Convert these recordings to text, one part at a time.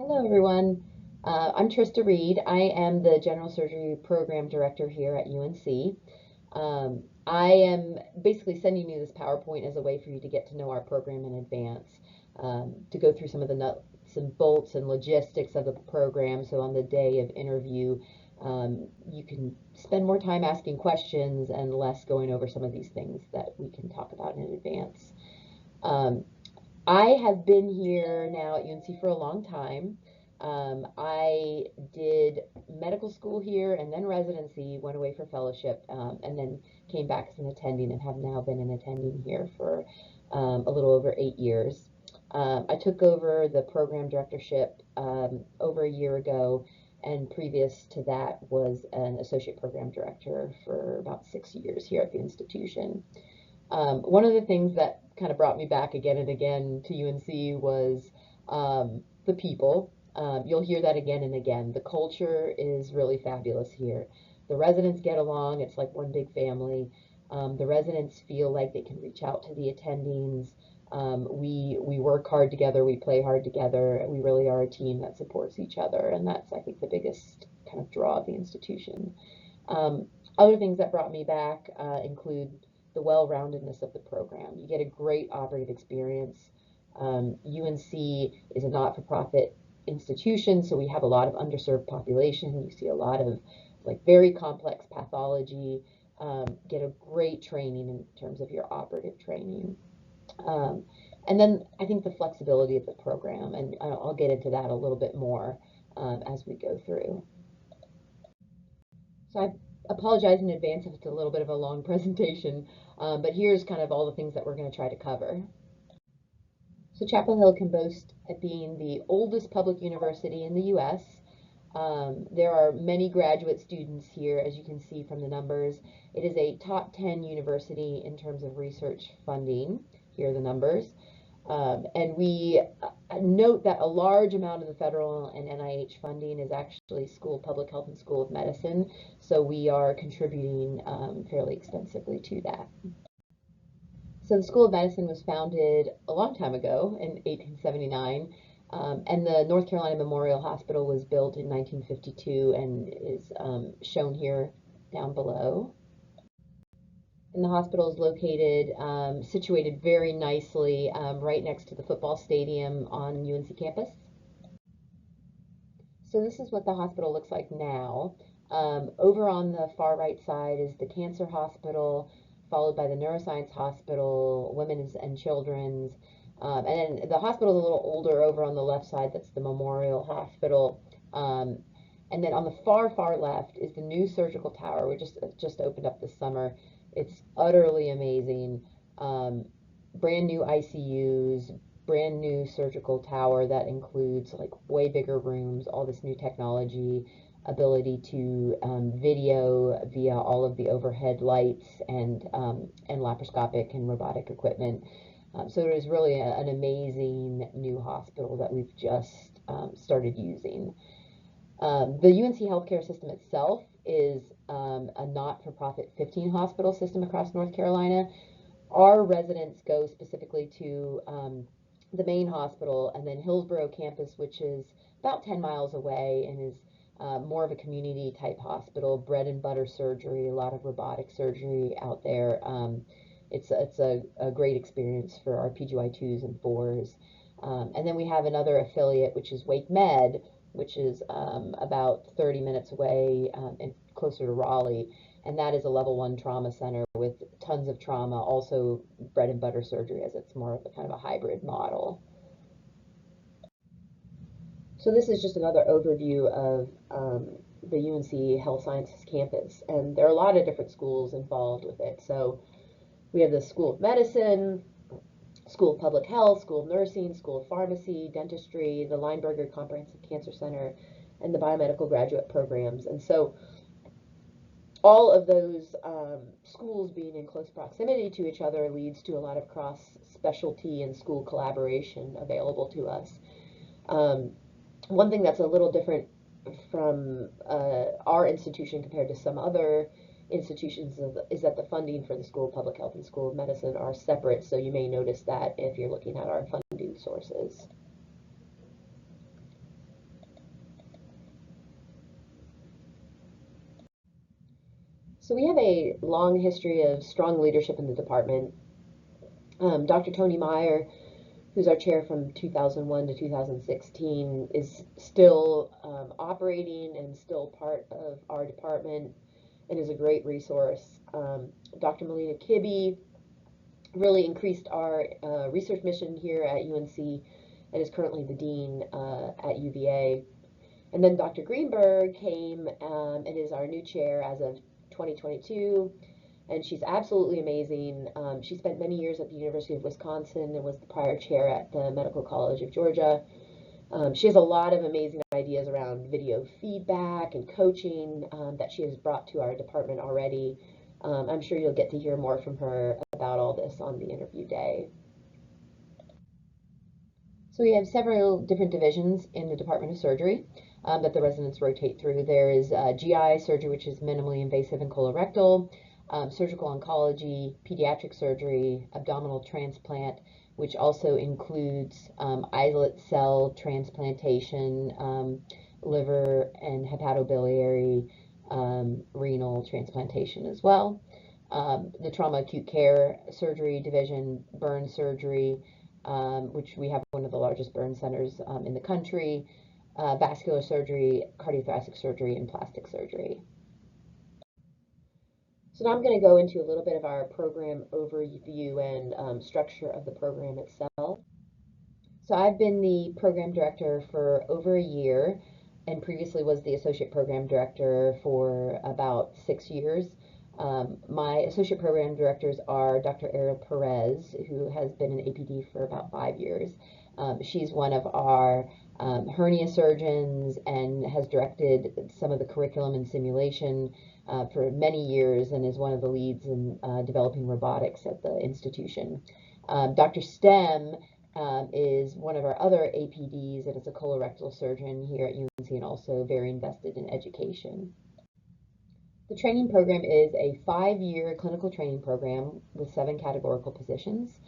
Hello, everyone. I'm Trista Reed. I am the General Surgery Program Director here at UNC. I am basically sending you this PowerPoint as a way for you to get to know our program in advance, to go through some of the nuts and bolts and logistics of the program. So on the day of interview, you can spend more time asking questions and less going over some of these things that we can talk about in advance. Um, I have been here now at UNC for a long time. I did medical school here and then residency, went away for fellowship, and then came back as an attending and have now been an attending here for a little over 8 years. I took over the program directorship over a year ago, and previous to that was an associate program director for about 6 years here at the institution. One of the things that kind of brought me back again and again to UNC was the people. You'll hear that again and again. The culture is really fabulous here. The residents get along. It's like one big family. The residents feel like they can reach out to the attendings. We work hard together. We play hard together. We really are a team that supports each other, and that's, I think, the biggest kind of draw of the institution. Um, Other things that brought me back include the well-roundedness of the program. You get a great operative experience. UNC is a not-for-profit institution, so we have a lot of underserved population. You see a lot of like very complex pathology. Get a great training in terms of your operative training. Um, and then I think the flexibility of the program, and I'll get into that a little bit more as we go through. So I apologize in advance if it's a little bit of a long presentation, but here's kind of all the things that we're going to try to cover. So Chapel Hill can boast at being the oldest public university in the U.S. There are many graduate students here, as you can see from the numbers. It is a top 10 university in terms of research funding. Here are the numbers. And we note that a large amount of the federal and NIH funding is actually School of Public Health and School of Medicine, so we are contributing fairly extensively to that. So the School of Medicine was founded a long time ago in 1879, and the North Carolina Memorial Hospital was built in 1952 and is shown here down below. And the hospital is located, situated very nicely right next to the football stadium on UNC campus. So this is what the hospital looks like now. Over on the far right side is the cancer hospital, followed by the neuroscience hospital, women's and children's. And then the hospital is a little older over on the left side. That's the Memorial Hospital. And then on the far, far left is the new surgical tower. We just opened up this summer. It's utterly amazing. Brand new ICUs, brand new surgical tower that includes like way bigger rooms, all this new technology, ability to video via all of the overhead lights and laparoscopic and robotic equipment. So it is really an amazing new hospital that we've just started using. The UNC healthcare system itself is a not-for-profit 15 hospital system across North Carolina. Our residents go specifically to the main hospital and then Hillsborough campus, which is about 10 miles away and is more of a community type hospital, bread and butter surgery, a lot of robotic surgery out there. It's a great experience for our PGY2s and 4s. And then we have another affiliate, which is Wake Med, which is about 30 minutes away and closer to Raleigh. And that is a level 1 trauma center with tons of trauma, also bread and butter surgery, as it's more of a kind of a hybrid model. So this is just another overview of the UNC Health Sciences campus. And there are a lot of different schools involved with it. So we have the School of Medicine, School of Public Health, School of Nursing, School of Pharmacy, Dentistry, the Lineberger Comprehensive Cancer Center, and the biomedical graduate programs. And so all of those schools being in close proximity to each other leads to a lot of cross-specialty and school collaboration available to us. One thing that's a little different from our institution compared to some other institutions is that the funding for the School of Public Health and School of Medicine are separate, so you may notice that if you're looking at our funding sources. So we have a long history of strong leadership in the department. Dr. Tony Meyer, who's our chair from 2001 to 2016, is still operating and still part of our department and is a great resource. Dr. Melina Kibbe really increased our research mission here at UNC and is currently the dean at UVA. And then Dr. Greenberg came and is our new chair as of 2022, and she's absolutely amazing. She spent many years at the University of Wisconsin and was the prior chair at the Medical College of Georgia. She has a lot of amazing ideas around video feedback and coaching that she has brought to our department already. I'm sure you'll get to hear more from her about all this on the interview day. So we have several different divisions in the Department of Surgery that the residents rotate through. There is GI surgery, which is minimally invasive and colorectal, surgical oncology, pediatric surgery, abdominal transplant, which also includes islet cell transplantation, liver and hepatobiliary, renal transplantation as well. The trauma acute care surgery division, burn surgery, which we have one of the largest burn centers in the country, vascular surgery, cardiothoracic surgery, and plastic surgery. So now I'm going to go into a little bit of our program overview and structure of the program itself. So I've been the program director for over a year and previously was the associate program director for about 6 years. My associate program directors are Dr. Ariel Perez, who has been an APD for about 5 years. She's one of our hernia surgeons and has directed some of the curriculum and simulation for many years and is one of the leads in developing robotics at the institution. Dr. Stem is one of our other APDs and is a colorectal surgeon here at UNC and also very invested in education. The training program is a 5-year clinical training program with 7 categorical positions.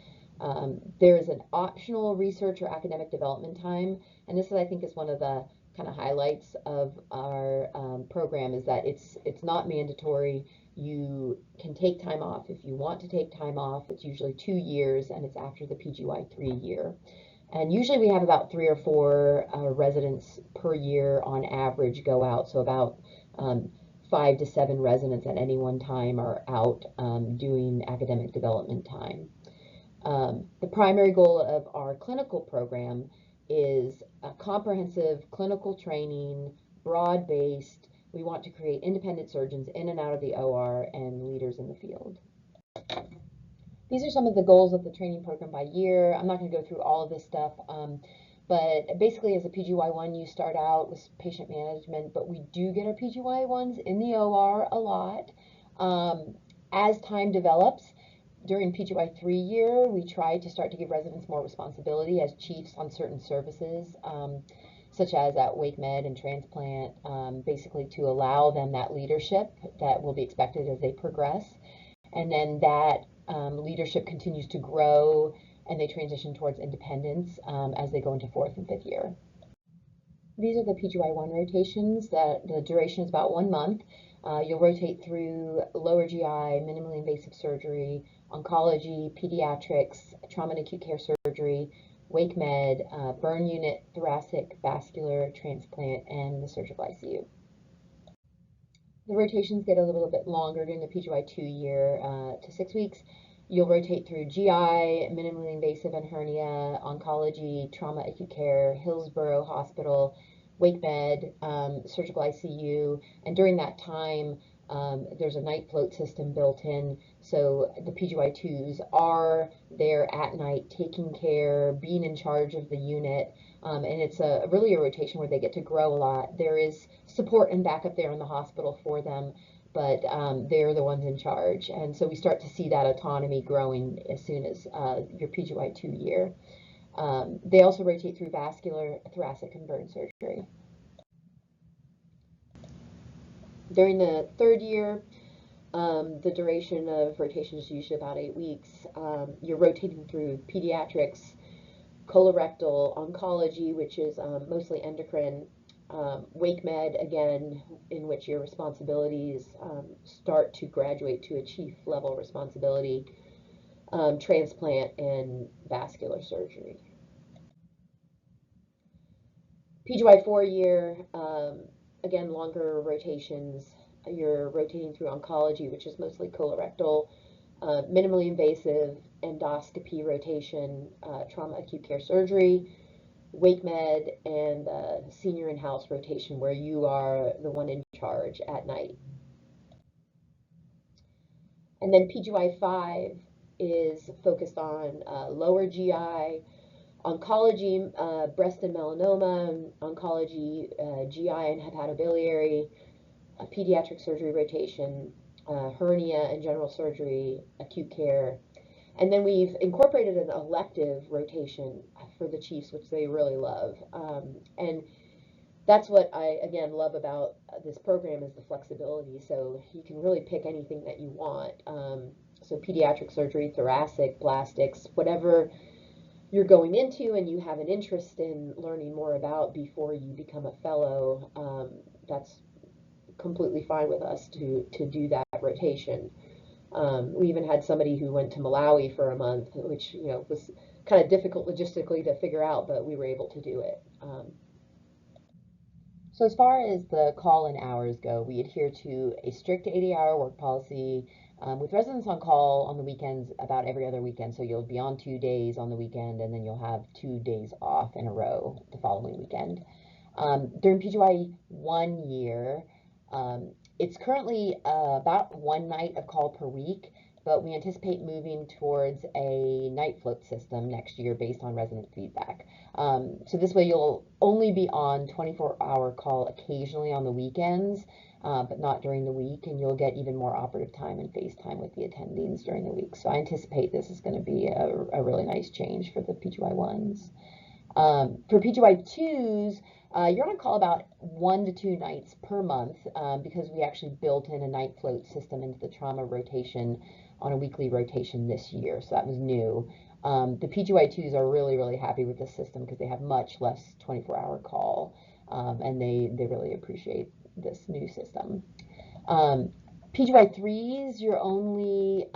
There is an optional research or academic development time, and this is, I think, is one of the kind of highlights of our program is that it's not mandatory. You can take time off. If you want to take time off, it's usually 2 years, and it's after the PGY 3 year. And usually we have about 3 or 4 residents per year on average go out, so about 5 to 7 residents at any one time are out doing academic development time. The primary goal of our clinical program is a comprehensive clinical training, broad-based. We want to create independent surgeons in and out of the OR and leaders in the field. These are some of the goals of the training program by year. I'm not going to go through all of this stuff, but basically as a PGY1 you start out with patient management, but we do get our PGY1s in the OR a lot. As time develops, during PGY 3 year, we try to start to give residents more responsibility as chiefs on certain services, such as at Wake Med and transplant, basically to allow them that leadership that will be expected as they progress. And then that leadership continues to grow and they transition towards independence as they go into 4th and 5th year. These are the PGY1 rotations. The duration is about 1 month. You'll rotate through lower GI, minimally invasive surgery, oncology, pediatrics, trauma and acute care surgery, Wake Med, burn unit, thoracic, vascular, transplant, and the surgical ICU. The rotations get a little bit longer during the PGY 2 year to 6 weeks. You'll rotate through GI, minimally invasive and hernia, oncology, trauma acute care, Hillsborough Hospital, Wake Med, surgical ICU, and during that time, there's a night float system built in, so the PGY2s are there at night taking care, being in charge of the unit, and it's really a rotation where they get to grow a lot. There is support and backup there in the hospital for them, but they're the ones in charge, and so we start to see that autonomy growing as soon as your PGY 2 year. They also rotate through vascular, thoracic, and burn surgery. During the 3rd year, the duration of rotation is usually about 8 weeks. You're rotating through pediatrics, colorectal, oncology, which is mostly endocrine, Wake Med, again, in which your responsibilities start to graduate to a chief level responsibility, transplant, and vascular surgery. PGY 4-year, again, longer rotations. You're rotating through oncology, which is mostly colorectal, minimally invasive endoscopy rotation, trauma acute care surgery, Wake Med, and senior in-house rotation, where you are the one in charge at night. And then PGY 5 is focused on lower GI, oncology, breast and melanoma, oncology, GI and hepatobiliary, pediatric surgery rotation, hernia and general surgery, acute care. And then we've incorporated an elective rotation for the chiefs, which they really love. And that's what I, again, love about this program is the flexibility. So you can really pick anything that you want. So pediatric surgery, thoracic, plastics, whatever you're going into and you have an interest in learning more about before you become a fellow, that's completely fine with us to do that rotation. We even had somebody who went to Malawi for a month, which was kind of difficult logistically to figure out, but we were able to do it. So as far as the call-in hours go, we adhere to a strict 80-hour work policy, with residents on call on the weekends about every other weekend. So you'll be on 2 days on the weekend, and then you'll have 2 days off in a row the following weekend. During PGY 1 year, it's currently about 1 night of call per week, but we anticipate moving towards a night float system next year based on resident feedback. So this way you'll only be on 24-hour call occasionally on the weekends, but not during the week, and you'll get even more operative time and face time with the attendings during the week. So I anticipate this is going to be a really nice change for the PGY 1s. For PGY 2s, you're on call about 1 to 2 nights per month, because we actually built in a night float system into the trauma rotation on a weekly rotation this year, so that was new. The PGY 2s are really, really happy with this system because they have much less 24-hour call, and they really appreciate this new system. PGY 3s, you're only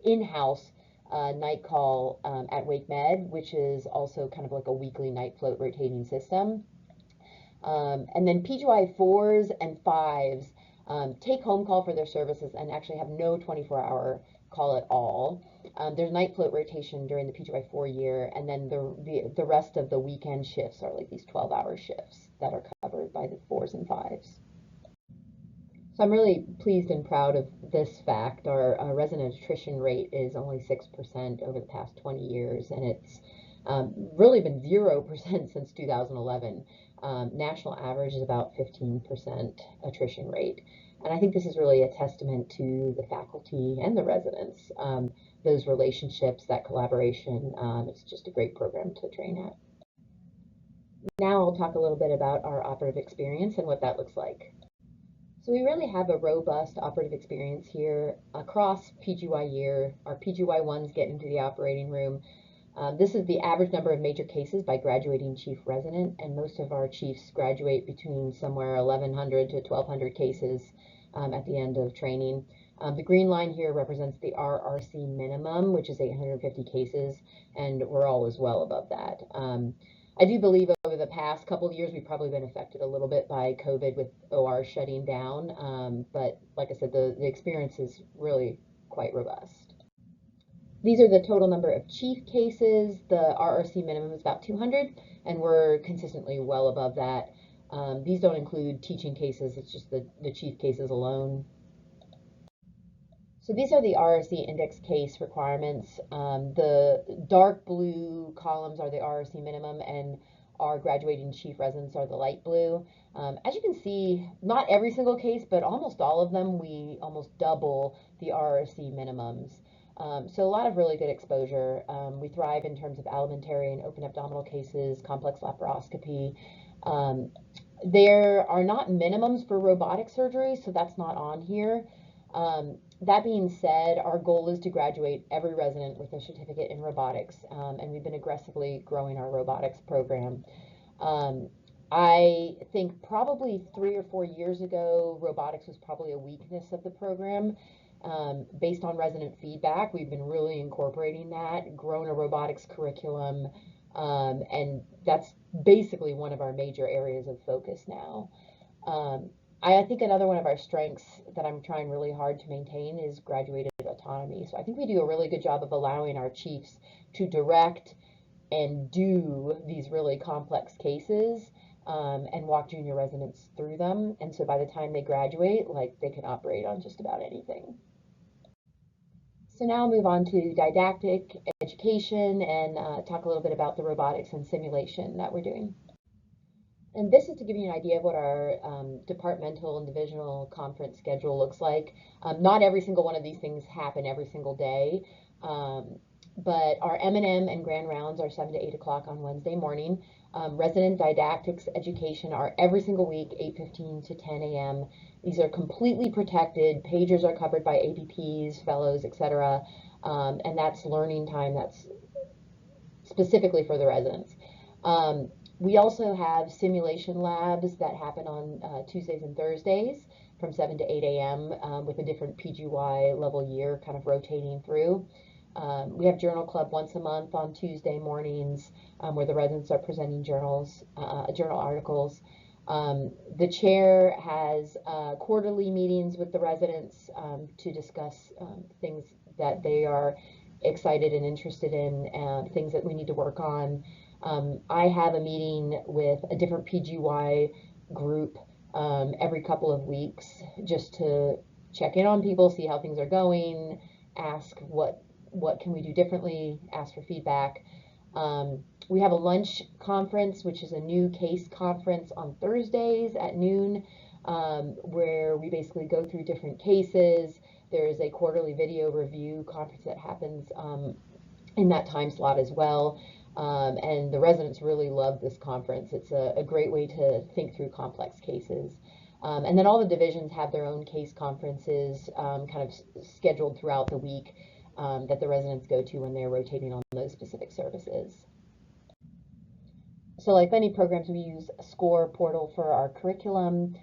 in-house night call at Wake Med, which is also kind of like a weekly night float rotating system. And then PGY 4s and 5s take home call for their services and actually have no 24-hour call at all. There's night float rotation during the PGY 4 year, and then the rest of the weekend shifts are like these 12-hour shifts that are covered by the 4s and 5s. So I'm really pleased and proud of this fact. Our resident attrition rate is only 6% over the past 20 years, and it's really been 0% since 2011. National average is about 15% attrition rate. And I think this is really a testament to the faculty and the residents, those relationships, that collaboration. It's just a great program to train at. Now I'll talk a little bit about our operative experience and what that looks like. So we really have a robust operative experience here across PGY year. Our PGY 1s get into the operating room. This is the average number of major cases by graduating chief resident, and most of our chiefs graduate between somewhere 1,100 to 1,200 cases at the end of training. The green line here represents the RRC minimum, which is 850 cases, and we're always well above that. I do believe over the past couple of years we've probably been affected a little bit by COVID with OR shutting down, but like I said, the experience is really quite robust. These are the total number of chief cases. The RRC minimum is about 200, and we're consistently well above that. These don't include teaching cases, it's just the chief cases alone. So these are the RRC index case requirements. The dark blue columns are the RRC minimum, and our graduating chief residents are the light blue. As you can see, not every single case, but almost all of them, we almost double the RRC minimums. So a lot of really good exposure. We thrive in terms of alimentary and open abdominal cases, complex laparoscopy. There are not minimums for robotic surgery, so that's not on here. That being said, our goal is to graduate every resident with a certificate in robotics, and we've been aggressively growing our robotics program. I think probably 3 or 4 years ago, robotics was probably a weakness of the program. Based on resident feedback, we've been really incorporating that, grown a robotics curriculum, and that's basically one of our major areas of focus now. Um, I think another one of our strengths that I'm trying really hard to maintain is graduated autonomy. So I think we do a really good job of allowing our chiefs to direct and do these really complex cases, and walk junior residents through them. And so by the time they graduate, like, they can operate on just about anything. So now I'll move on to didactic education and talk a little bit about the robotics and simulation that we're doing. And this is to give you an idea of what our departmental and divisional conference schedule looks like. Not every single one of these things happen every single day, but our M&M and Grand Rounds are 7 to 8 o'clock on Wednesday morning. Resident didactics education are every single week, 8:15 to 10 a.m. These are completely protected. Pagers are covered by APPs, fellows, etc. And that's learning time that's specifically for the residents. We also have simulation labs that happen on Tuesdays and Thursdays from 7 to 8 a.m. With a different PGY level year kind of rotating through. We have journal club once a month on Tuesday mornings, where the residents are presenting journal articles. The chair has quarterly meetings with the residents to discuss things that they are excited and interested in, things that we need to work on. I have a meeting with a different PGY group every couple of weeks just to check in on people, see how things are going, ask what can we do differently, ask for feedback. We have a lunch conference, which is a new case conference on Thursdays at noon, where we basically go through different cases. There is a quarterly video review conference that happens in that time slot as well. And the residents really love this conference. It's a great way to think through complex cases. And then all the divisions have their own case conferences kind of scheduled throughout the week that the residents go to when they're rotating on those specific services. So like many programs, we use a SCORE portal for our curriculum.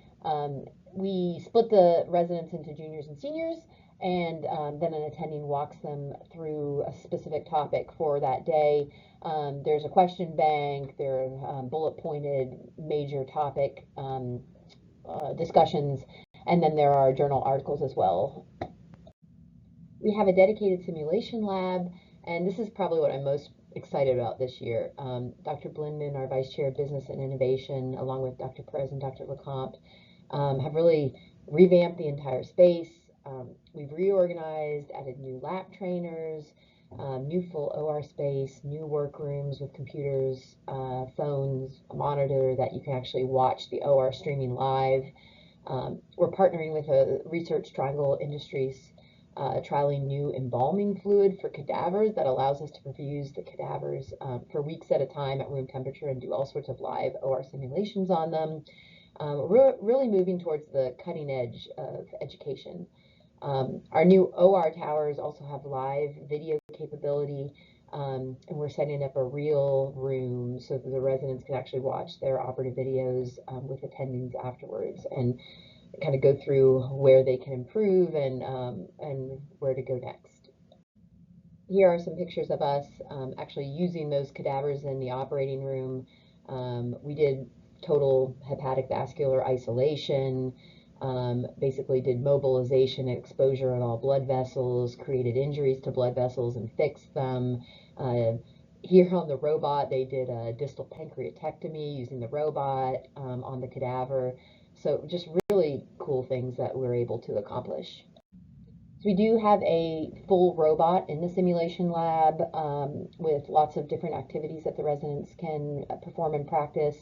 We split the residents into juniors and seniors, and then an attending walks them through a specific topic for that day. There's a question bank, there are bullet pointed major topic discussions, and then there are journal articles as well. We have a dedicated simulation lab, and this is probably what I'm most excited about this year. Dr. Blindman, our Vice Chair of Business and Innovation, along with Dr. Perez and Dr. Lecomte, have really revamped the entire space. We've reorganized, added new lab trainers, new full OR space, new workrooms with computers, phones, a monitor that you can actually watch the OR streaming live. We're partnering with a Research Triangle Industries, trialing new embalming fluid for cadavers that allows us to perfuse the cadavers for weeks at a time at room temperature and do all sorts of live OR simulations on them. We're really moving towards the cutting edge of education. Our new OR towers also have live video capability, and we're setting up a real room so that the residents can actually watch their operative videos with attendings afterwards and kind of go through where they can improve and where to go next. Here are some pictures of us actually using those cadavers in the operating room. We did total hepatic vascular isolation, basically did mobilization and exposure of all blood vessels, created injuries to blood vessels and fixed them. Here on the robot, they did a distal pancreatectomy using the robot on the cadaver. So just really cool things that we're able to accomplish. So we do have a full robot in the simulation lab with lots of different activities that the residents can perform and practice.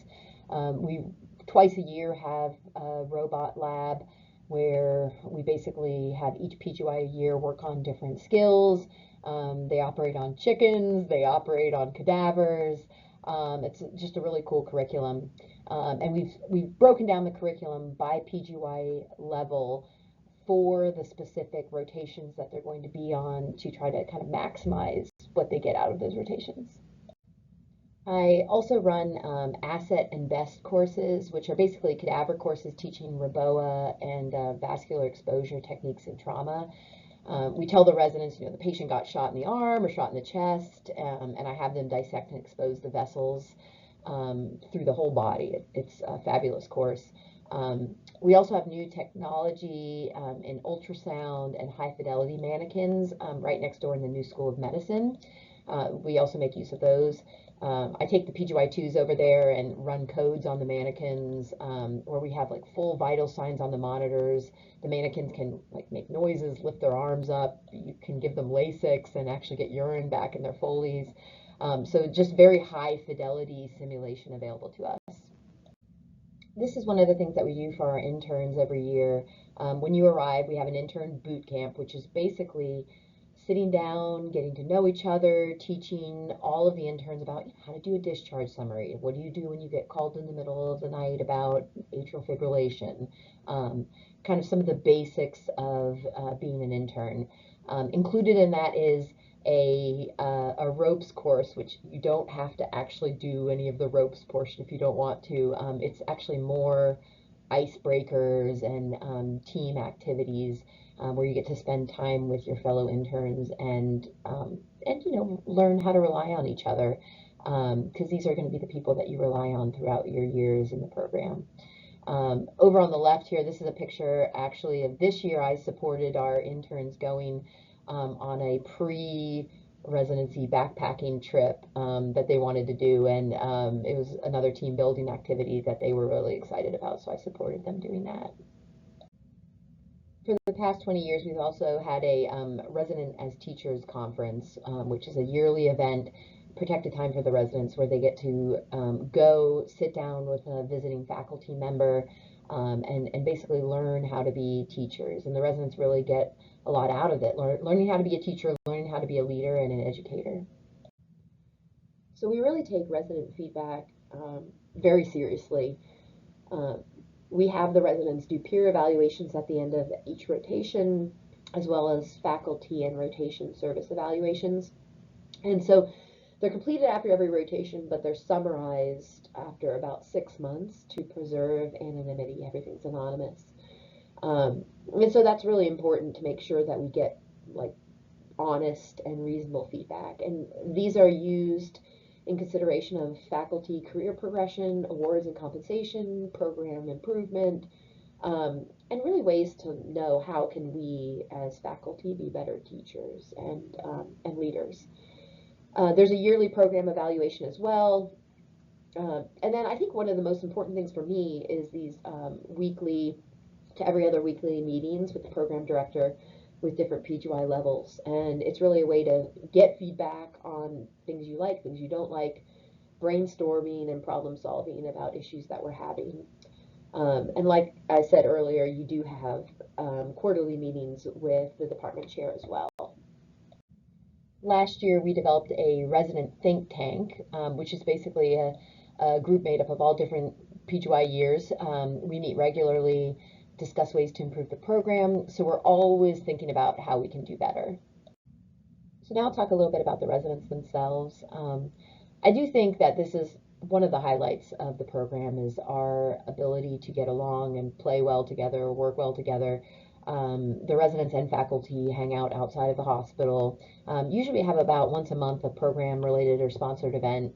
We twice a year have a robot lab where we basically have each PGY a year work on different skills. They operate on chickens, they operate on cadavers. It's just a really cool curriculum. And we've broken down the curriculum by PGY level for the specific rotations that they're going to be on to try to kind of maximize what they get out of those rotations. I also run asset and best courses, which are basically cadaver courses teaching RIBOA and vascular exposure techniques in trauma. We tell the residents, the patient got shot in the arm or shot in the chest, and I have them dissect and expose the vessels through the whole body. It's a fabulous course. We also have new technology in ultrasound and high fidelity mannequins right next door in the new School of Medicine. We also make use of those. I take the PGY2s over there and run codes on the mannequins, where we have like full vital signs on the monitors. The mannequins can like make noises, lift their arms up. You can give them Lasix and actually get urine back in their Foleys. So just very high fidelity simulation available to us. This is one of the things that we do for our interns every year. When you arrive, we have an intern boot camp, which is basically sitting down, getting to know each other, teaching all of the interns about how to do a discharge summary. What do you do when you get called in the middle of the night about atrial fibrillation? Kind of some of the basics of being an intern. Included in that is a ropes course, which you don't have to actually do any of the ropes portion if you don't want to. It's actually more icebreakers and team activities where you get to spend time with your fellow interns and learn how to rely on each other because these are going to be the people that you rely on throughout your years in the program. Over on the left here, this is a picture actually of this year. I supported our interns going on a pre-residency backpacking trip that they wanted to do, and it was another team building activity that they were really excited about, so I supported them doing that. For the past 20 years, we've also had a Resident as Teachers conference, which is a yearly event, protected time for the residents, where they get to go sit down with a visiting faculty member and basically learn how to be teachers. And the residents really get a lot out of it, learning how to be a teacher, learning how to be a leader and an educator. So we really take resident feedback very seriously. Uh, we have the residents do peer evaluations at the end of each rotation, as well as faculty and rotation service evaluations. And so they're completed after every rotation, but they're summarized after about 6 months to preserve anonymity. Everything's anonymous. And so that's really important to make sure that we get like honest and reasonable feedback. And these are used in consideration of faculty career progression, awards and compensation, program improvement, and really ways to know how can we as faculty be better teachers and leaders. There's a yearly program evaluation as well. And then I think one of the most important things for me is these weekly to every other weekly meetings with the program director with different PGY levels. And it's really a way to get feedback on things you like, things you don't like, brainstorming and problem solving about issues that we're having. And like I said earlier, you do have quarterly meetings with the department chair as well. Last year, we developed a resident think tank, which is basically a group made up of all different PGY years. We meet regularly, discuss ways to improve the program, so we're always thinking about how we can do better. So now I'll talk a little bit about the residents themselves. I do think that this is one of the highlights of the program is our ability to get along and play well together, work well together. The residents and faculty hang out outside of the hospital. Usually we have about once a month a program related or sponsored event.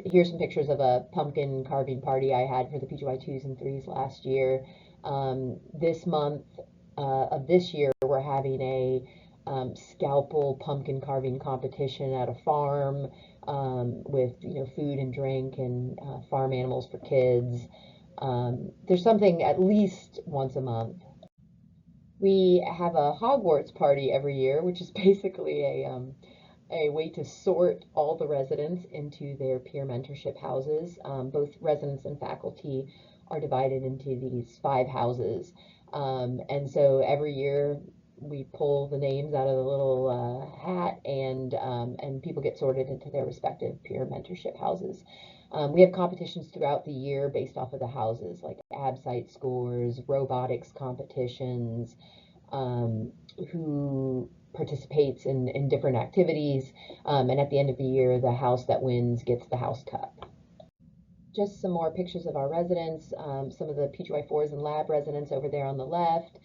Here's some pictures of a pumpkin carving party I had for the PGY 2s and 3s last year. This month of this year, we're having a scalpel pumpkin carving competition at a farm with food and drink and farm animals for kids. There's something at least once a month. We have a Hogwarts party every year, which is basically a way to sort all the residents into their peer mentorship houses. Both residents and faculty are divided into these 5 houses. And so every year we pull the names out of the little hat and people get sorted into their respective peer mentorship houses. We have competitions throughout the year based off of the houses, like ABSITE scores, robotics competitions, who participates in different activities, and at the end of the year, the house that wins gets the house cup. Just some more pictures of our residents, some of the PGY4s and lab residents over there on the left.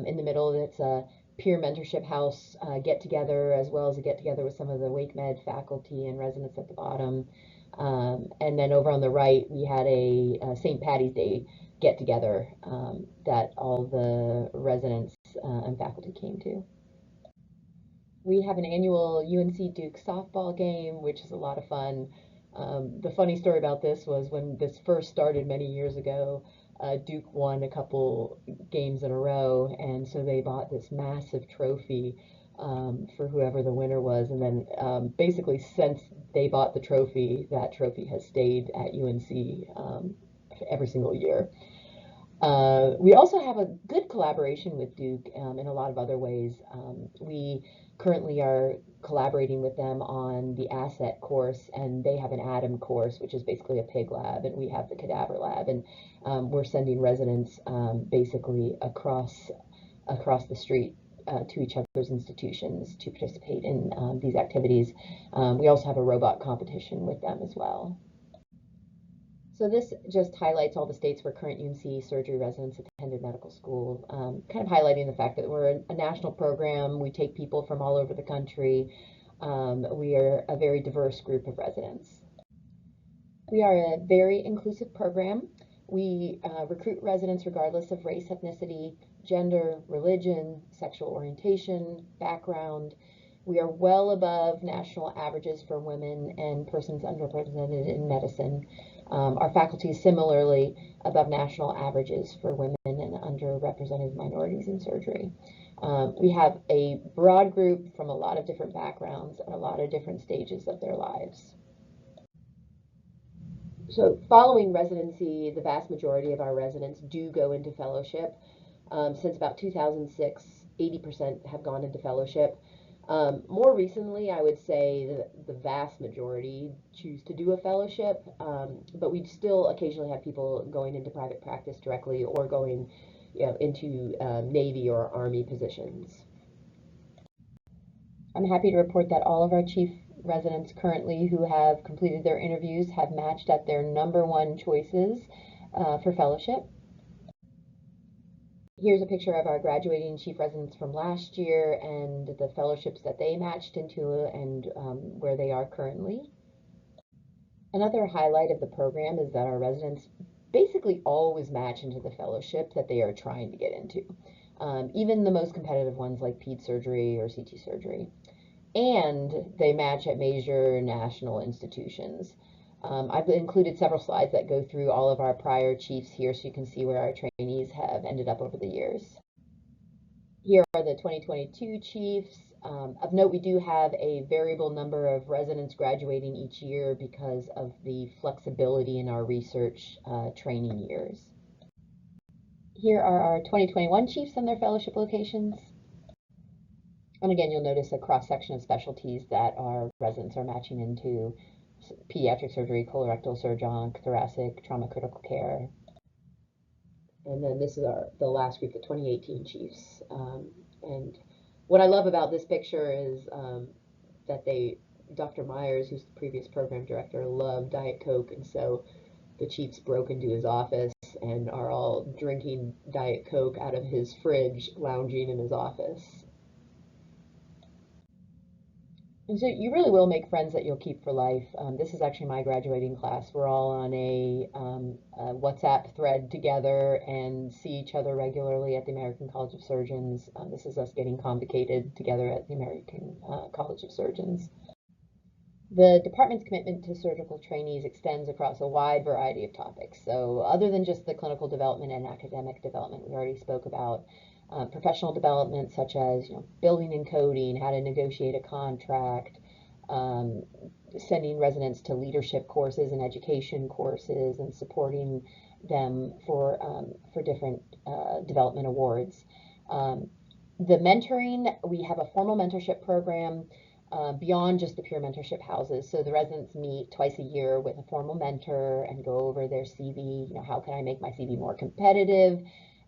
In the middle, it's a peer mentorship house get-together, as well as a get-together with some of the Wake Med faculty and residents at the bottom. And then over on the right, we had a St. Patty's Day get-together that all the residents and faculty came to. We have an annual UNC Duke softball game, which is a lot of fun. The funny story about this was when this first started many years ago, Duke won a couple games in a row, and so they bought this massive trophy for whoever the winner was. And then basically since they bought the trophy, that trophy has stayed at UNC every single year. We also have a good collaboration with Duke in a lot of other ways. We currently are collaborating with them on the asset course, and they have an ADAM course, which is basically a pig lab, and we have the cadaver lab, and we're sending residents basically across the street to each other's institutions to participate in these activities. We also have a robot competition with them as well. So this just highlights all the states where current UNC surgery residents attended medical school, kind of highlighting the fact that we're a national program. We take people from all over the country. We are a very diverse group of residents. We are a very inclusive program. We recruit residents regardless of race, ethnicity, gender, religion, sexual orientation, background. We are well above national averages for women and persons underrepresented in medicine. Our faculty is similarly above national averages for women and underrepresented minorities in surgery. We have a broad group from a lot of different backgrounds and a lot of different stages of their lives. So following residency, the vast majority of our residents do go into fellowship. Since about 2006, 80% have gone into fellowship. More recently, I would say that the vast majority choose to do a fellowship, but we still occasionally have people going into private practice directly or going into Navy or Army positions. I'm happy to report that all of our chief residents currently who have completed their interviews have matched at their #1 choices for fellowship. Here's a picture of our graduating chief residents from last year and the fellowships that they matched into and where they are currently. Another highlight of the program is that our residents basically always match into the fellowship that they are trying to get into, even the most competitive ones like ped surgery or CT surgery. And they match at major national institutions. I've included several slides that go through all of our prior chiefs here so you can see where our trainees have ended up over the years. Here are the 2022 chiefs. Of note, we do have a variable number of residents graduating each year because of the flexibility in our research training years. Here are our 2021 chiefs and their fellowship locations. And again, you'll notice a cross-section of specialties that our residents are matching into: pediatric surgery, colorectal, surg-onc, thoracic, trauma critical care. And then this is the last group, the 2018 chiefs. And what I love about this picture is that Dr. Myers, who's the previous program director, loved Diet Coke, and so the chiefs broke into his office and are all drinking Diet Coke out of his fridge, lounging in his office. And so you really will make friends that you'll keep for life. This is actually my graduating class. We're all on a WhatsApp thread together and see each other regularly at the American College of Surgeons. This is us getting convocated together at the American College of Surgeons. The department's commitment to surgical trainees extends across a wide variety of topics. So other than just the clinical development and academic development we already spoke about, professional development such as building and coding, how to negotiate a contract, sending residents to leadership courses and education courses and supporting them for different development awards. The mentoring, we have a formal mentorship program beyond just the peer mentorship houses. So the residents meet twice a year with a formal mentor and go over their CV. How can I make my CV more competitive?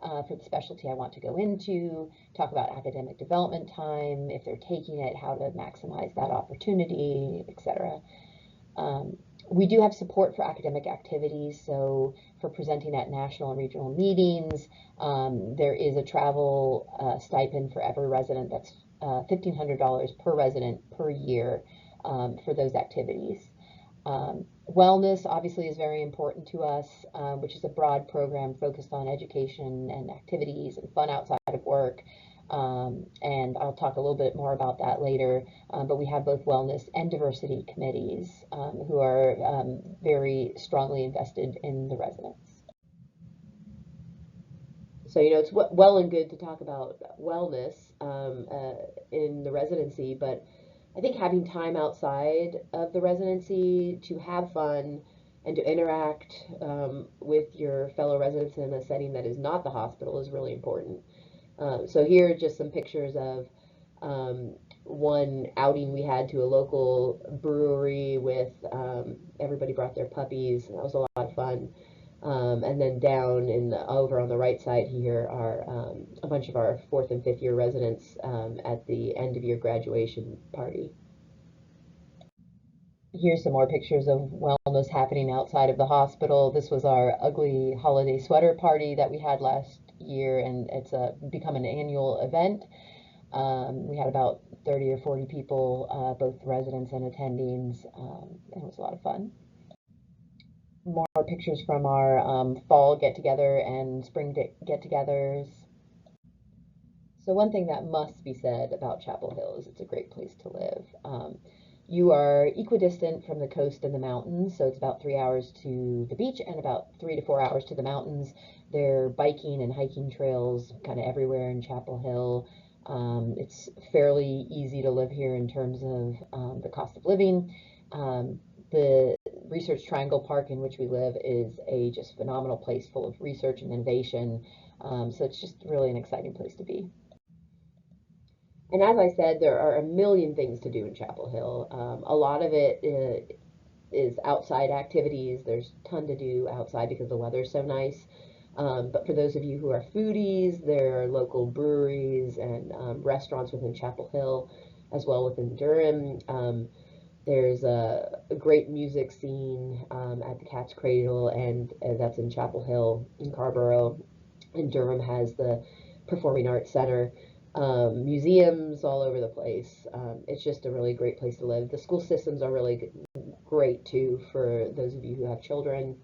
for the specialty I want to go into, talk about academic development time, if they're taking it, how to maximize that opportunity, etc. We do have support for academic activities, so for presenting at national and regional meetings, there is a travel stipend for every resident that's $1,500 per resident per year for those activities. Wellness obviously is very important to us, which is a broad program focused on education and activities and fun outside of work. And I'll talk a little bit more about that later, but we have both wellness and diversity committees who are very strongly invested in the residents. So, it's well and good to talk about wellness in the residency, but I think having time outside of the residency to have fun and to interact with your fellow residents in a setting that is not the hospital is really important. So here are just some pictures of one outing we had to a local brewery with everybody brought their puppies. That was a lot of fun. And then down over on the right side here are a bunch of our 4th and 5th year residents at the end of year graduation party. Here's some more pictures of wellness happening outside of the hospital. This was our ugly holiday sweater party that we had last year, and it's become an annual event. We had about 30 or 40 people, both residents and attendings, and it was a lot of fun. More pictures from our fall get-together and spring get-togethers. So one thing that must be said about Chapel Hill is it's a great place to live. You are equidistant from the coast and the mountains, so it's about 3 hours to the beach and about 3 to 4 hours to the mountains. There are biking and hiking trails kind of everywhere in Chapel Hill. It's fairly easy to live here in terms of the cost of living. The Research Triangle Park in which we live is a just phenomenal place full of research and innovation. So it's just really an exciting place to be. And as I said, there are a million things to do in Chapel Hill. A lot of it is outside activities. There's a ton to do outside because the weather's so nice. But for those of you who are foodies, there are local breweries and restaurants within Chapel Hill, as well within Durham. There's a great music scene at the Cat's Cradle, and that's in Chapel Hill in Carrboro. And Durham has the Performing Arts Center. Museums all over the place. It's just a really great place to live. The school systems are really great too for those of you who have children.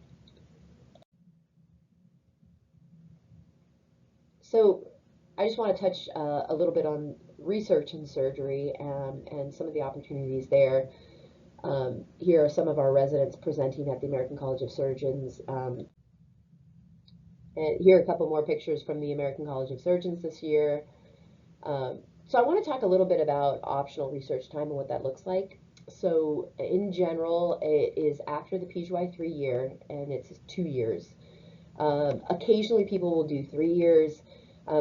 So I just want to touch a little bit on research in surgery and some of the opportunities there. Here are some of our residents presenting at the American College of Surgeons. And here are a couple more pictures from the American College of Surgeons this year. So I want to talk a little bit about optional research time and what that looks like. So in general, it is after the PGY 3 year, and it's 2 years. Occasionally people will do 3 years.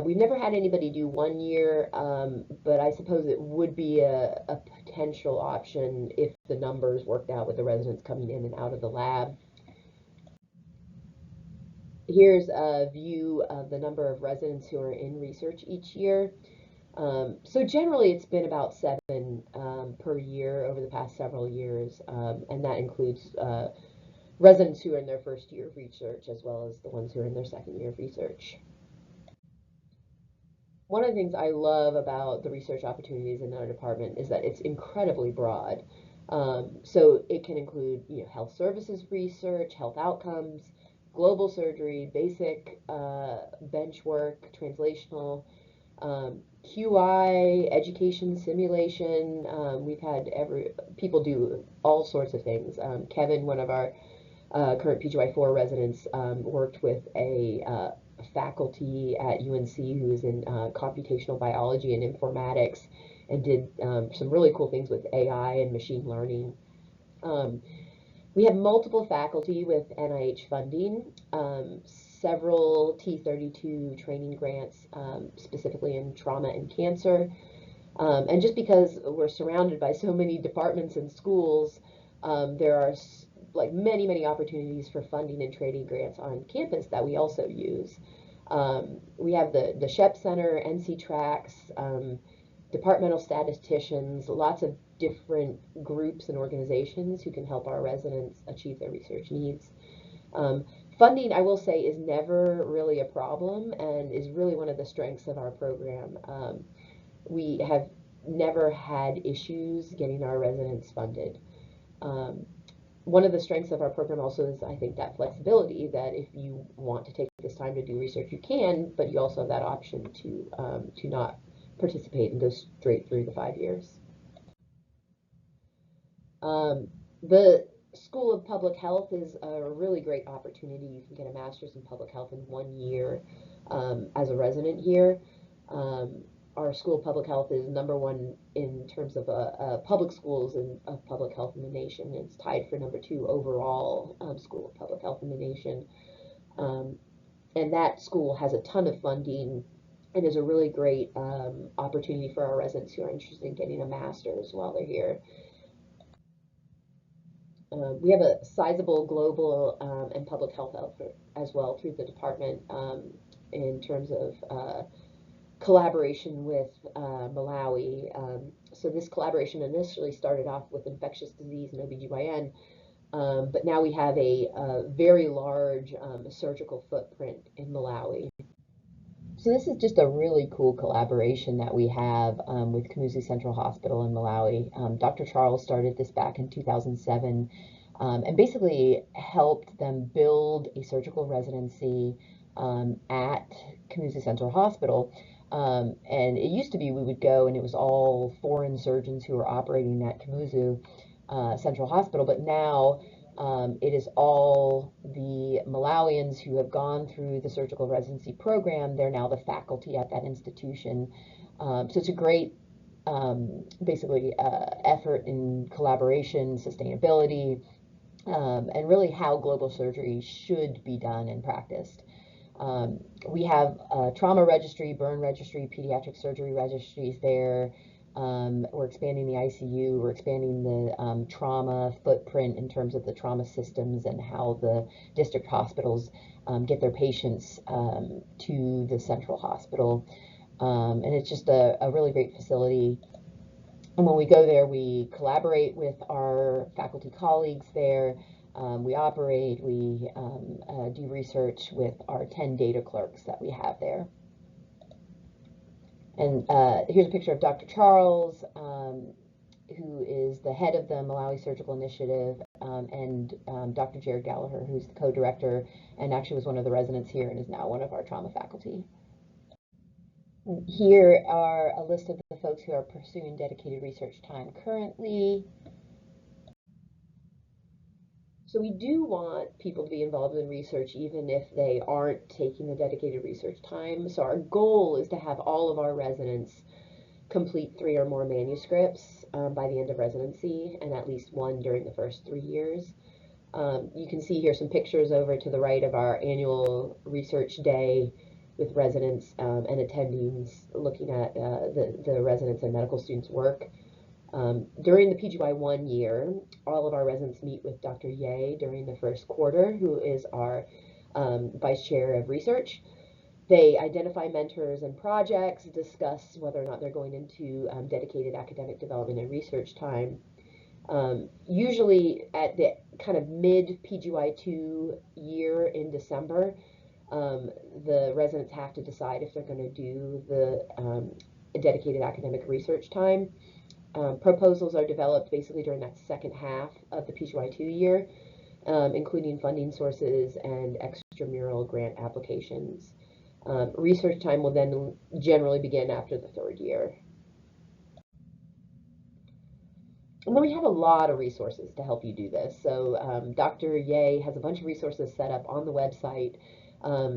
We've never had anybody do 1 year, but I suppose it would be a potential option if the numbers worked out with the residents coming in and out of the lab. Here's a view of the number of residents who are in research each year. So generally it's been about 7 per year over the past several years, and that includes residents who are in their first year of research as well as the ones who are in their second year of research. One of the things I love about the research opportunities in our department is that it's incredibly broad. So it can include health services research, health outcomes, global surgery, basic bench work, translational, QI, education simulation. We've had people do all sorts of things. Kevin, one of our current PGY4 residents, worked with a faculty at UNC who is in computational biology and informatics and did some really cool things with AI and machine learning. We have multiple faculty with NIH funding, several T32 training grants, specifically in trauma and cancer. And just because we're surrounded by so many departments and schools, there are many opportunities for funding and training grants on campus that we also use. We have the SHEP Center, NC Tracks, departmental statisticians, lots of different groups and organizations who can help our residents achieve their research needs. Funding, I will say, is never really a problem and is really one of the strengths of our program. We have never had issues getting our residents funded. One of the strengths of our program also is, I think, that flexibility, that if you want to take this time to do research, you can, but you also have that option to not participate and go straight through the 5 years. The School of Public Health is a really great opportunity. You can get a master's in public health in 1 year as a resident here. Our School of Public Health is #1 in terms of public schools of public health in the nation. It's tied for #2 overall School of Public Health in the nation. And that school has a ton of funding and is a really great opportunity for our residents who are interested in getting a master's while they're here. We have a sizable global and public health effort as well through the department in terms of collaboration with Malawi. So this collaboration initially started off with infectious disease and OBGYN, but now we have a very large surgical footprint in Malawi. So this is just a really cool collaboration that we have with Kamuzu Central Hospital in Malawi. Dr. Charles started this back in 2007 and basically helped them build a surgical residency at Kamuzu Central Hospital. And it used to be we would go and it was all foreign surgeons who were operating at Kamuzu Central Hospital, but now it is all the Malawians who have gone through the surgical residency program. They're now the faculty at that institution. So it's a great, basically, effort in collaboration, sustainability, and really how global surgery should be done and practiced. We have a trauma registry, burn registry, pediatric surgery registries there. We're expanding the ICU, we're expanding the trauma footprint in terms of the trauma systems and how the district hospitals get their patients to the central hospital. And it's just a really great facility. And when we go there, we collaborate with our faculty colleagues there. We operate, we do research with our 10 data clerks that we have there. And here's a picture of Dr. Charles, who is the head of the Malawi Surgical Initiative, and Dr. Jared Gallagher, who's the co-director and actually was one of the residents here and is now one of our trauma faculty. Here are a list of the folks who are pursuing dedicated research time currently. So we do want people to be involved in research even if they aren't taking the dedicated research time. So our goal is to have all of our residents complete 3 or more manuscripts by the end of residency, and at least 1 during the first 3 years. You can see here some pictures over to the right of our annual research day with residents and attendings looking at the residents and medical students' work. During the PGY 1 year, all of our residents meet with Dr. Ye during the first quarter, who is our Vice Chair of Research. They identify mentors and projects, discuss whether or not they're going into dedicated academic development and research time. Usually at the kind of mid-PGY 2 year in December, the residents have to decide if they're going to do the dedicated academic research time. Proposals are developed basically during that second half of the PGY 2 year, including funding sources and extramural grant applications. Research time will then generally begin after the 3rd year. And then we have a lot of resources to help you do this. So Dr. Ye has a bunch of resources set up on the website.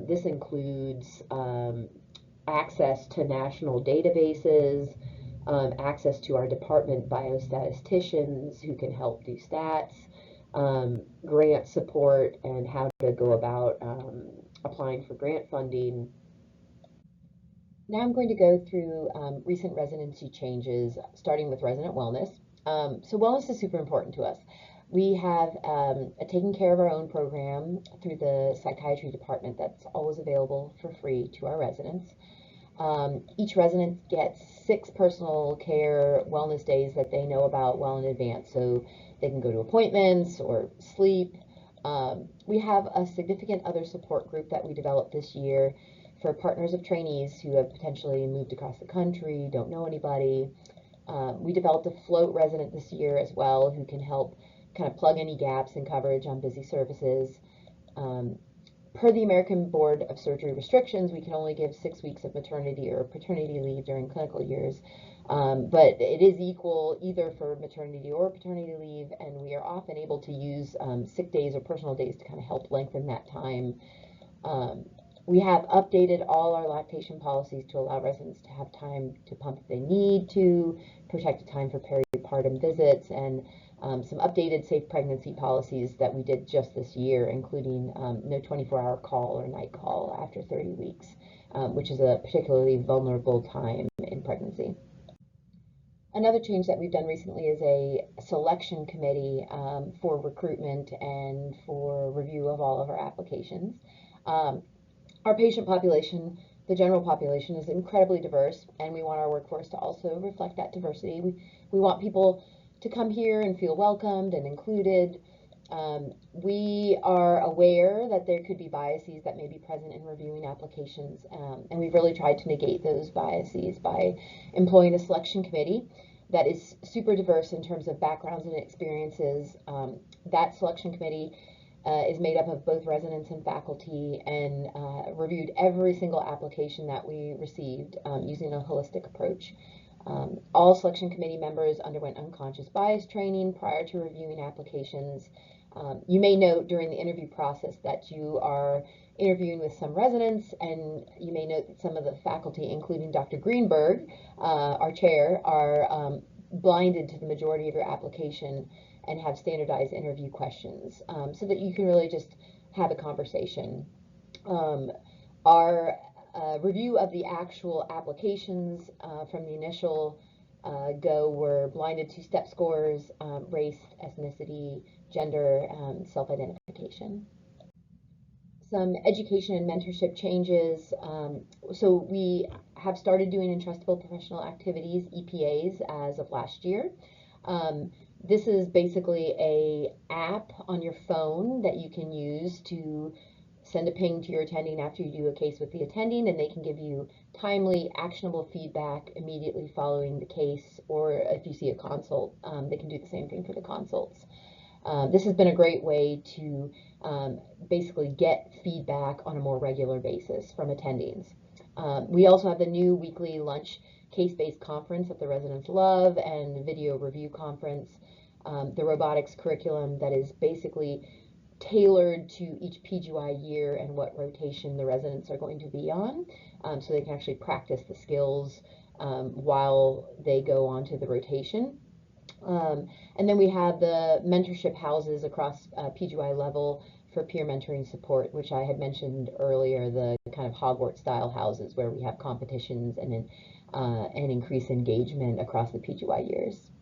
This includes access to national databases, access to our department biostatisticians who can help do stats, grant support, and how to go about applying for grant funding. Now I'm going to go through recent residency changes, starting with resident wellness. So wellness is super important to us. We have a taking care of our own program through the psychiatry department that's always available for free to our residents. Each resident gets 6 personal care wellness days that they know about well in advance, so they can go to appointments or sleep. We have a significant other support group that we developed this year for partners of trainees who have potentially moved across the country, don't know anybody. We developed a float resident this year as well who can help kind of plug any gaps in coverage on busy services. Per the American Board of Surgery restrictions, we can only give 6 weeks of maternity or paternity leave during clinical years, but it is equal either for maternity or paternity leave, and we are often able to use sick days or personal days to kind of help lengthen that time. We have updated all our lactation policies to allow residents to have time to pump if they need to, protected time for peripartum visits, and some updated safe pregnancy policies that we did just this year, including no 24-hour call or night call after 30 weeks, which is a particularly vulnerable time in pregnancy. Another change that we've done recently is a selection committee for recruitment and for review of all of our applications. Our patient population, the general population, is incredibly diverse, and we want our workforce to also reflect that diversity. We want people to come here and feel welcomed and included. We are aware that there could be biases that may be present in reviewing applications, and we've really tried to negate those biases by employing a selection committee that is super diverse in terms of backgrounds and experiences. That selection committee is made up of both residents and faculty, and reviewed every single application that we received using a holistic approach. All selection committee members underwent unconscious bias training prior to reviewing applications. You may note during the interview process that you are interviewing with some residents, and you may note that some of the faculty, including Dr. Greenberg, our chair, are blinded to the majority of your application and have standardized interview questions so that you can really just have a conversation. Our review of the actual applications from the initial go were blinded to step scores, race, ethnicity, gender, self-identification. Some education and mentorship changes. So we have started doing entrustable professional activities, EPAs, as of last year. This is basically a app on your phone that you can use to send a ping to your attending after you do a case with the attending, and they can give you timely, actionable feedback immediately following the case, or if you see a consult, they can do the same thing for the consults. This has been a great way to basically get feedback on a more regular basis from attendings. We also have the new weekly lunch case-based conference that the residents love, and video review conference. The robotics curriculum that is basically tailored to each PGY year and what rotation the residents are going to be on, so they can actually practice the skills while they go on to the rotation. And then we have the mentorship houses across PGY level for peer mentoring support, which I had mentioned earlier, the kind of Hogwarts style houses where we have competitions and increase engagement across the PGY years.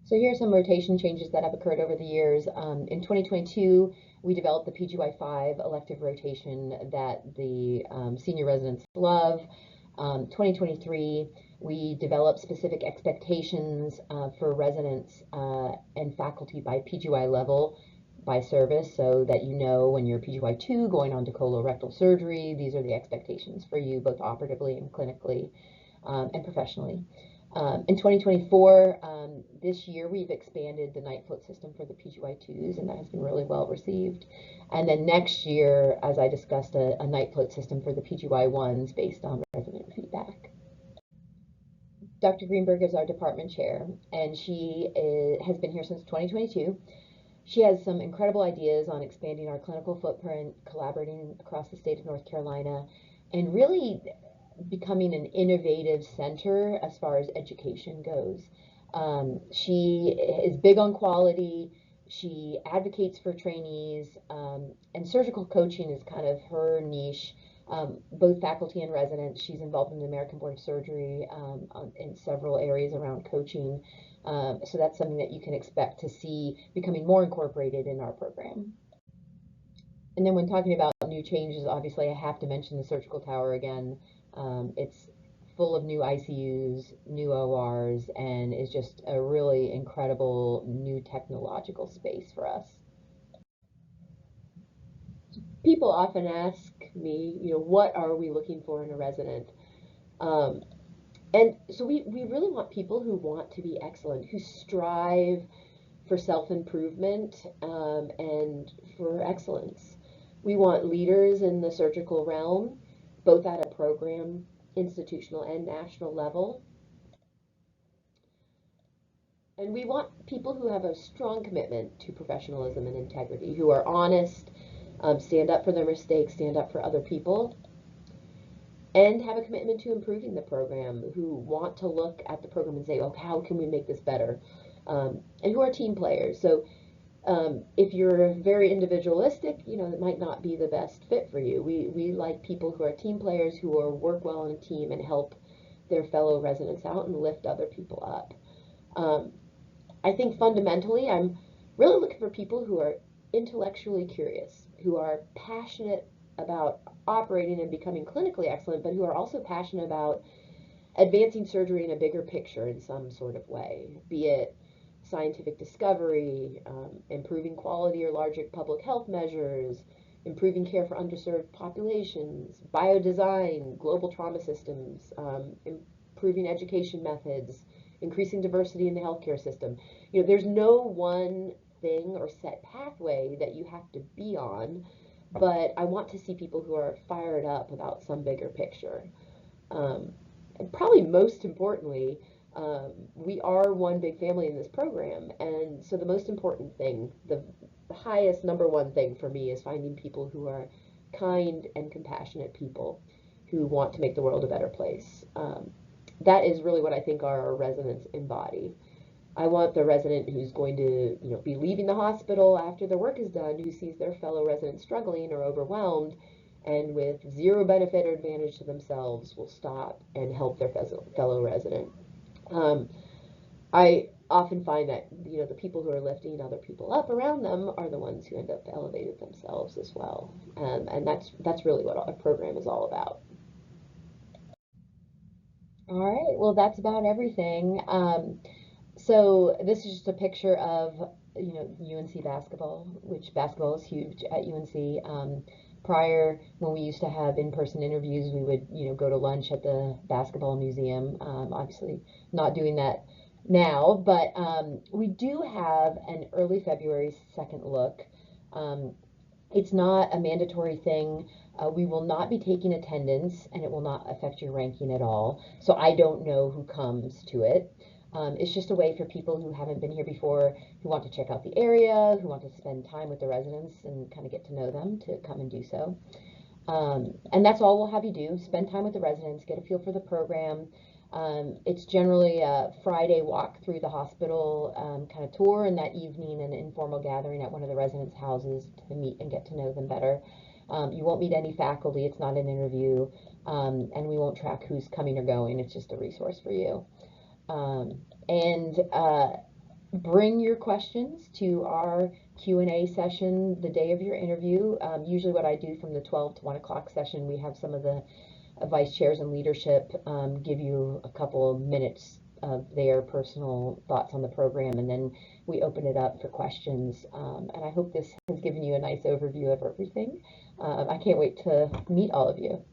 So here are some rotation changes that have occurred over the years. In 2022, we developed the PGY 5 elective rotation that the senior residents love. 2023, we developed specific expectations for residents and faculty by PGY level by service, so that you know when you're PGY 2 going on to colorectal surgery, these are the expectations for you both operatively and clinically and professionally. In 2024, this year, we've expanded the night float system for the PGY2s, and that has been really well received. And then next year, as I discussed, a night float system for the PGY1s based on resident feedback. Dr. Greenberg is our department chair, and she has been here since 2022. She has some incredible ideas on expanding our clinical footprint, collaborating across the state of North Carolina, and really becoming an innovative center as far as education goes. She is big on quality. She advocates for trainees, and surgical coaching is kind of her niche. Both faculty and residents. She's involved in the American Board of Surgery in several areas around coaching. So that's something that you can expect to see becoming more incorporated in our program. And then when talking about new changes, obviously I have to mention the surgical tower again. It's full of new ICUs, new ORs, and is just a really incredible new technological space for us. People often ask me, what are we looking for in a resident? Um, and so we really want people who want to be excellent, who strive for self-improvement, and for excellence. We want leaders in the surgical realm, both at a program, institutional, and national level. And we want people who have a strong commitment to professionalism and integrity, who are honest, stand up for their mistakes, stand up for other people, and have a commitment to improving the program, who want to look at the program and say, oh, how can we make this better? And who are team players. So if you're very individualistic, it might not be the best fit for you. We like people who are team players, who work well in a team and help their fellow residents out and lift other people up. I think fundamentally, I'm really looking for people who are intellectually curious, who are passionate about operating and becoming clinically excellent, but who are also passionate about advancing surgery in a bigger picture in some sort of way, be it scientific discovery, improving quality or larger public health measures, improving care for underserved populations, biodesign, global trauma systems, improving education methods, increasing diversity in the healthcare system. There's no one thing or set pathway that you have to be on, but I want to see people who are fired up about some bigger picture. And probably most importantly, we are one big family in this program, and so the most important thing, the highest number one thing for me, is finding people who are kind and compassionate people who want to make the world a better place. That is really what I think our residents embody. I want the resident who's going to, be leaving the hospital after their work is done, who sees their fellow residents struggling or overwhelmed, and with zero benefit or advantage to themselves will stop and help their fellow resident. Um, I often find that the people who are lifting other people up around them are the ones who end up elevated themselves as well, and that's really what our program is all about. All right, well, that's about everything. So this is just a picture of UNC basketball, which basketball is huge at UNC. Prior, when we used to have in-person interviews, we would go to lunch at the basketball museum. Obviously, not doing that now, but we do have an early February second look. Um, it's not a mandatory thing. We will not be taking attendance, and it will not affect your ranking at all. So I don't know who comes to it. It's just a way for people who haven't been here before, who want to check out the area, who want to spend time with the residents and kind of get to know them, to come and do so. And that's all we'll have you do: spend time with the residents, get a feel for the program. It's generally a Friday walk through the hospital kind of tour, and that evening an informal gathering at one of the residents' houses to meet and get to know them better. You won't meet any faculty, it's not an interview, and we won't track who's coming or going. It's just a resource for you. And bring your questions to our Q&A session the day of your interview. Usually what I do from the 12 to 1 o'clock session, we have some of the vice chairs and leadership give you a couple of minutes of their personal thoughts on the program, and then we open it up for questions. And I hope this has given you a nice overview of everything. I can't wait to meet all of you.